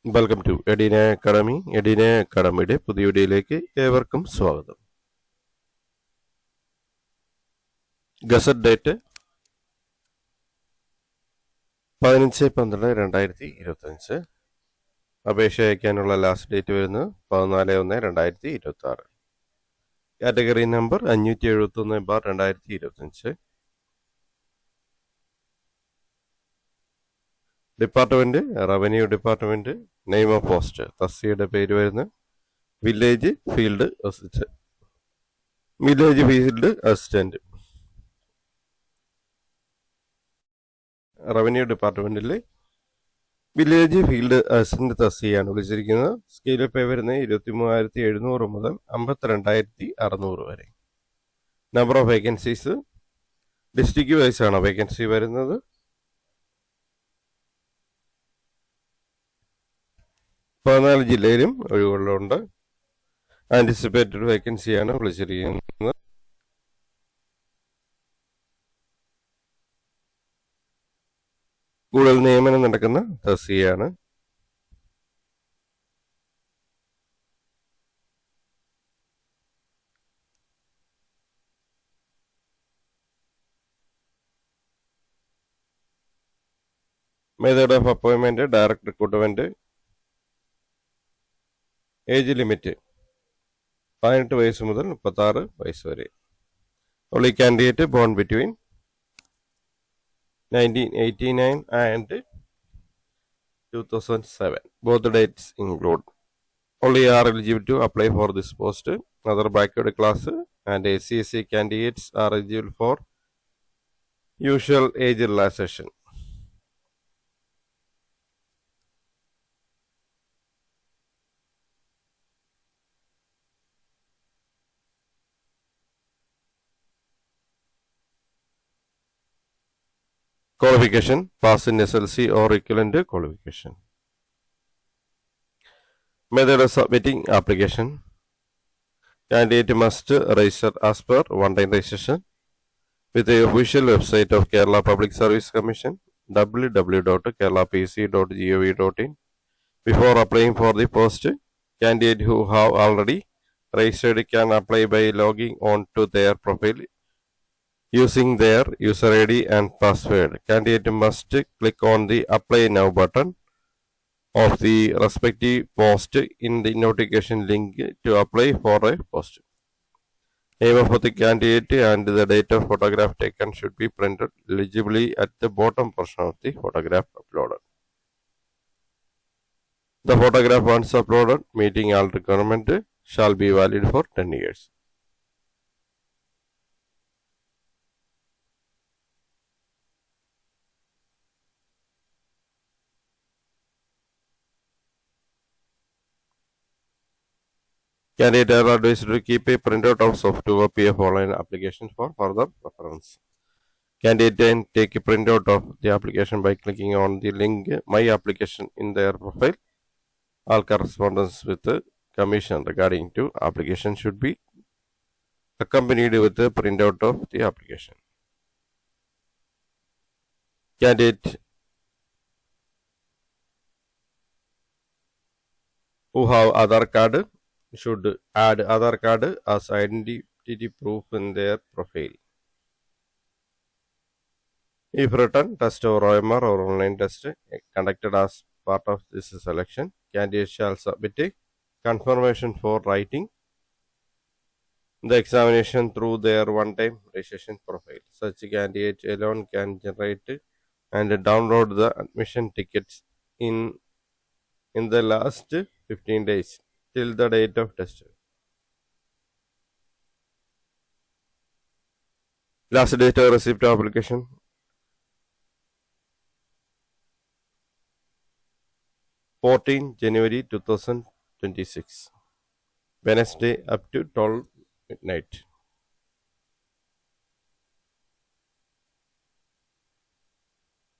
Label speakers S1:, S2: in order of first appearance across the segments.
S1: Welcome to Edina academy. Edina അക്കാഡമിയുടെ പുതിയ വീഡിയോയിലേക്ക് ഏവർക്കും സ്വാഗതം. Gazette date 15/12/2025. അപേക്ഷ അയക്കാനുള്ള ലാസ്റ്റ് ഡേറ്റ് വരുന്നത് 14/1/2026. Category number 571/2025. Department revenue department. Name of post തസ്തികയുടെ പേര് വരുന്നത് വില്ലേജ് ഫീൽഡ് അസിസ്റ്റന്റ്. റവന്യൂ ഡിപ്പാർട്ട്മെന്റിൽ വില്ലേജ് ഫീൽഡ് അസിസ്റ്റന്റ് തസ്തികയാണ് വിളിച്ചിരിക്കുന്നത്. സ്കെയിൽ ഓഫ് പേ വരുന്നത് 23,700 മുതൽ 52,600 വരെ. Number of vacancies district wise ആണ് വേക്കൻസി വരുന്നത്. 14 ജില്ലയിലും ഒഴിവുകളുണ്ട്. ആന്റിസിപ്പേറ്റഡ് വേക്കൻസിയാണ് വിളിച്ചിരിക്കുന്നത്. കൂടുതൽ നിയമനം നടക്കുന്ന തസ്തികയാണ്. Method of appointment direct recruitment. Age limit 18 വയസ്സ് മുതൽ 36 വയസ്സ് വരെ. only candidate born between 1989 and 2007. Both dates include. Only are eligible to apply for this post. Other backward class and SC candidates are eligible for usual age relaxation. Qualification: pass in SLC or equivalent qualification. Method of submitting application: candidate must register as per one-time registration with the official website of Kerala Public Service Commission, www.keralapc.gov.in. Before applying for the post, candidate who have already registered can apply by logging on to their profile using their user ID and password. Candidate must click on the Apply Now button of the respective post in the notification link to apply for a post. Name of the candidate and the date of photograph taken should be printed legibly at the bottom portion of the photograph uploaded. The photograph once uploaded, meeting all requirements, shall be valid for 10 years. Candidate are advised to keep a printout of soft copy of online application for further reference. Candidate can take a printout of the application by clicking on the link My Application in their profile. All correspondence with the Commission regarding to application should be accompanied with a printout of the application. Candidate who have Aadhaar card should add Aadhaar card as identity proof in their profile. If written test or OMR or online test conducted as part of this selection, candidate shall submit a confirmation for writing the examination through their one-time registration profile. Such candidate alone can generate and download the admission tickets in the last 15 days till the date of test. Last date of receipt of application: 14 January 2026, Wednesday up to 12 midnight.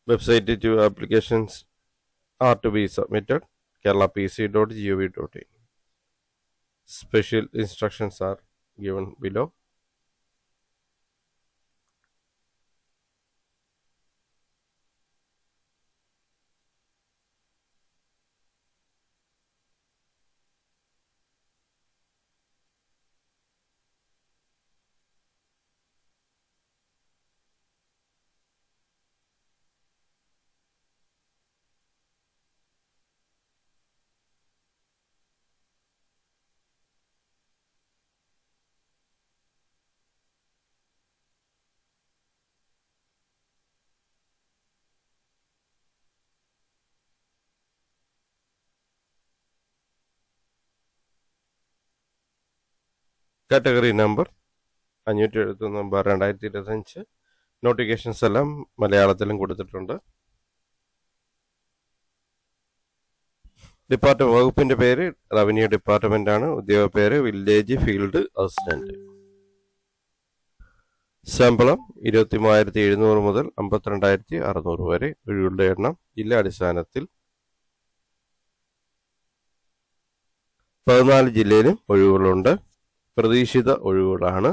S1: Website to applications are to be submitted keralapc.gov.in. Special instructions are given below. Category number 571/2025. Notifications എല്ലാം മലയാളത്തിലും കൊടുത്തിട്ടുണ്ട്. വകുപ്പിന്റെ പേര് revenue department ആണ്. ഉദ്യോഗ പേര് village field assistant. ശമ്പളം 23,700 മുതൽ 52,600 വരെ. ഒഴിവുകളുടെ എണ്ണം ജില്ലാ അടിസ്ഥാനത്തിൽ 14 ജില്ലയിലും ഒഴിവുകളുണ്ട്. പ്രതീക്ഷിത ഒഴിവുകളാണ്.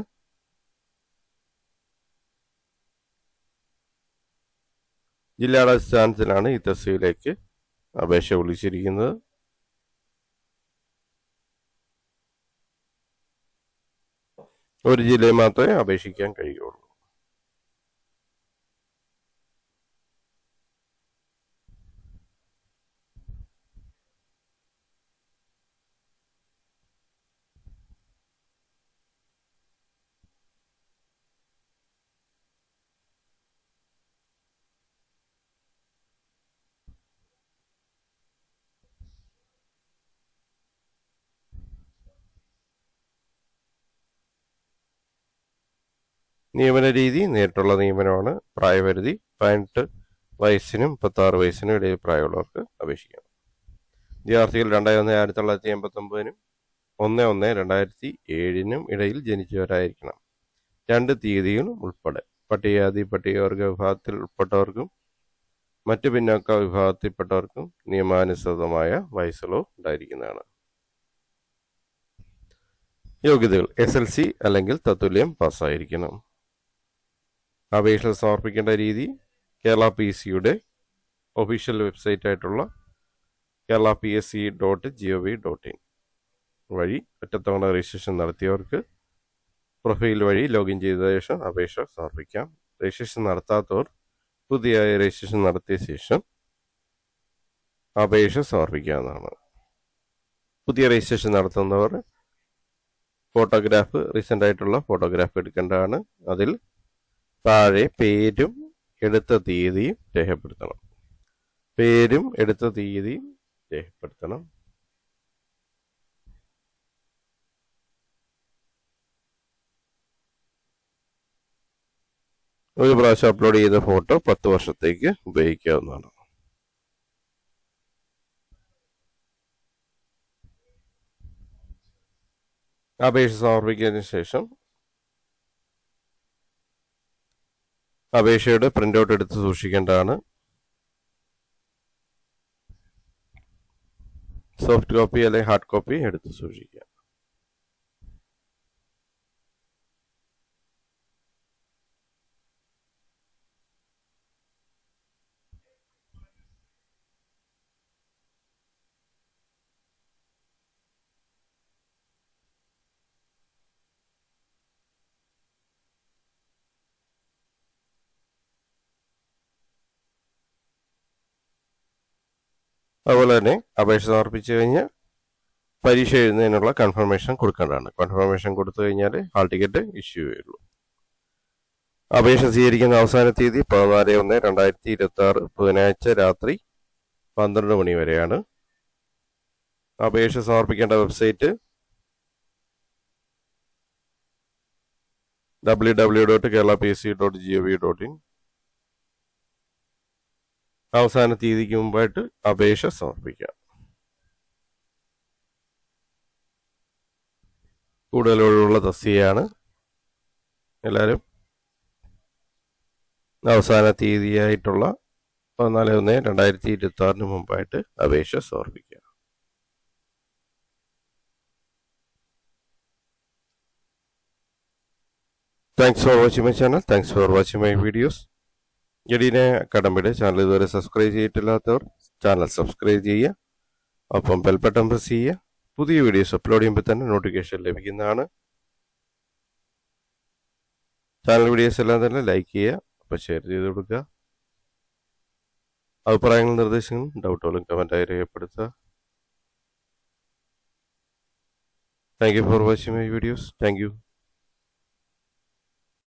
S1: ജില്ലയുടെ അടിസ്ഥാനത്തിലാണ് ഈ തസ്തികയിലേക്ക് അപേക്ഷ വിളിച്ചിരിക്കുന്നത്. ഒരു ജില്ലയിൽ മാത്രമേ അപേക്ഷിക്കാൻ കഴിയുള്ളൂ. നിയമന രീതി നേരിട്ടുള്ള നിയമനമാണ്. പ്രായപരിധി 18 വയസ്സിനും 36 വയസ്സിനും ഇടയിൽ പ്രായമുള്ളവർക്ക് അപേക്ഷിക്കാം. വിദ്യാർത്ഥികൾ 2/1/1989 1/1/2007 ഇടയിൽ ജനിച്ചവരായിരിക്കണം. 2 തീയതികളും ഉൾപ്പെടെ. പട്ടികജാതി പട്ടികവർഗ വിഭാഗത്തിൽ ഉൾപ്പെട്ടവർക്കും മറ്റു പിന്നോക്ക വിഭാഗത്തിൽപ്പെട്ടവർക്കും നിയമാനുസൃതമായ വയസ്സുകളോ ഉണ്ടായിരിക്കുന്നതാണ്. യോഗ്യതകൾ: SLC അല്ലെങ്കിൽ തത്തുല്യം പാസ്സായിരിക്കണം. അപേക്ഷ സമർപ്പിക്കേണ്ട രീതി: കേരള PSCയുടെ ഒഫീഷ്യൽ വെബ്സൈറ്റ് ആയിട്ടുള്ള kerala.psc.gov.in വഴി ഒറ്റത്തവണ രജിസ്ട്രേഷൻ നടത്തിയവർക്ക് പ്രൊഫൈൽ വഴി ലോഗിൻ ചെയ്ത ശേഷം അപേക്ഷ സമർപ്പിക്കാം. രജിസ്ട്രേഷൻ നടത്താത്തവർ പുതിയതായി രജിസ്ട്രേഷൻ നടത്തിയ ശേഷം അപേക്ഷ സമർപ്പിക്കാവുന്നതാണ്. പുതിയ രജിസ്ട്രേഷൻ നടത്തുന്നവർ ഫോട്ടോഗ്രാഫ്, റീസെൻ്റ് ആയിട്ടുള്ള ഫോട്ടോഗ്രാഫ് എടുക്കേണ്ടതാണ്. അതിൽ താഴെ പേരും എടുത്ത തീയതിയും രേഖപ്പെടുത്തണം. പേരും എടുത്ത തീയതിയും രേഖപ്പെടുത്തണം. ഒരു പ്രാവശ്യം അപ്ലോഡ് ചെയ്ത ഫോട്ടോ 10 വർഷത്തേക്ക് ഉപയോഗിക്കാവുന്നതാണ്. അപേക്ഷ സമർപ്പിച്ചതിന് ശേഷം അപേക്ഷയുടെ പ്രിൻ്റ് ഔട്ട് എടുത്ത് സൂക്ഷിക്കേണ്ടതാണ്. സോഫ്റ്റ് കോപ്പി അല്ലെങ്കിൽ ഹാർഡ് കോപ്പി എടുത്ത് സൂക്ഷിക്കുക. അതുപോലെ തന്നെ അപേക്ഷ സമർപ്പിച്ചു കഴിഞ്ഞ് പരീക്ഷ എഴുതുന്നതിനുള്ള കൺഫർമേഷൻ കൊടുക്കേണ്ടതാണ്. കൺഫർമേഷൻ കൊടുത്തു കഴിഞ്ഞാൽ ഹാൾ ടിക്കറ്റ് ഇഷ്യൂ ചെയ്യുള്ളൂ. അപേക്ഷ സ്വീകരിക്കുന്ന അവസാന തീയതി 14/1/2026 ബുധനാഴ്ച രാത്രി 12 മണി വരെയാണ്. അപേക്ഷ സമർപ്പിക്കേണ്ട വെബ്സൈറ്റ് www.kerala.psc.gov.in. അവസാന തീയതിക്ക് മുമ്പായിട്ട് അപേക്ഷ സമർപ്പിക്കാം. കൂടുതൽ ഒഴിവുള്ള തസ്തികയാണ്. എല്ലാവരും അവസാന തീയതിയായിട്ടുള്ള 14/1/2026 മുമ്പായിട്ട് അപേക്ഷ സമർപ്പിക്കുക. Thanks for watching my channel. Thanks for watching my videos. Edina അക്കാഡമിയുടെ ചാനൽ ഇതുവരെ സബ്സ്ക്രൈബ് ചെയ്തിട്ടില്ലാത്തവർ ചാനൽ സബ്സ്ക്രൈബ് ചെയ്യുക. ഒപ്പം ബെൽ ബട്ടൺ പ്രസ് ചെയ്യുക. പുതിയ വീഡിയോസ് അപ്ലോഡ് ചെയ്യുമ്പോൾ തന്നെ നോട്ടിഫിക്കേഷൻ ലഭിക്കുന്നതാണ്. ചാനൽ വീഡിയോസ് എല്ലാം തന്നെ ലൈക്ക് ചെയ്യുക. അപ്പോൾ ഷെയർ ചെയ്ത് കൊടുക്കുക. അഭിപ്രായങ്ങളും നിർദ്ദേശങ്ങളും ഡൗട്ടുകളും കമൻറ്റായി രേഖപ്പെടുത്തുക. Thank you for watching my videos. Thank you.